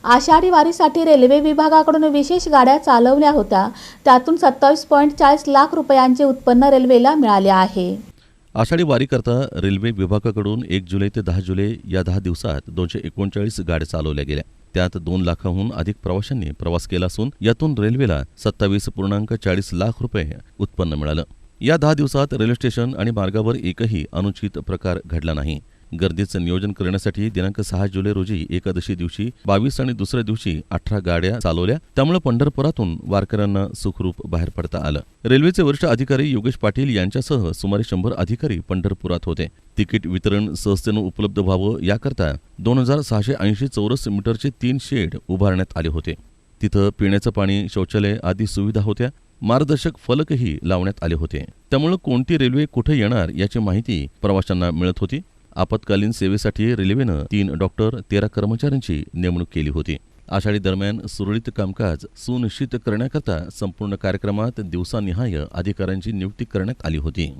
आषाढी वारीसाठी रेल्वे विभागाकडून विशेष गाड्या चालवल्या होत्या. त्यातून 27.40 लाख रुपयांचे उत्पन्न रेल्वेला मिळाले आहे. आषाढी वारीकरता रेल्वे विभागाकडून 1 जुलै ते 10 जुलै या 10 दिवसात 239 गाड्या चालवल्या गेल्या. त्यात 2 लाखाहून अधिक प्रवाशांनी प्रवास केला असून यातून रेल्वेला 27.40 लाख रुपये उत्पन्न मिळालं. या 10 दिवसात रेल्वे स्टेशन आणि मार्गावर एकही अनुचित प्रकार घडला नाही. गर्दीचं नियोजन करण्यासाठी दिनांक 6 जुलै रोजी एकादशी दिवशी 22 आणि दुसऱ्या दिवशी 18 गाड्या चालवल्या. त्यामुळे पंढरपुरातून वारकऱ्यांना सुखरूप बाहेर पडता आलं. रेल्वेचे वरिष्ठ अधिकारी योगेश पाटील यांच्यासह सुमारे 100 अधिकारी पंढरपुरात होते. तिकीट वितरण सहजतेनं उपलब्ध व्हावं याकरता 2680 चौरस मीटरचे 3 शेड उभारण्यात आले होते. तिथं पिण्याचं पाणी, शौचालय आदी सुविधा होत्या. मार्गदर्शक फलकही लावण्यात आले होते. त्यामुळे कोणती रेल्वे कुठे येणार याची माहिती प्रवाशांना मिळत होती. आपत्कालीन सेवेसाठी रेल्वेनं 3 डॉक्टर, 13 कर्मचाऱ्यांची नेमणूक केली होती. आषाढी दरम्यान सुरळीत कामकाज सुनिश्चित करण्याकरता संपूर्ण कार्यक्रमात दिवसानिहाय अधिकाऱ्यांची नियुक्ती करण्यात आली होती.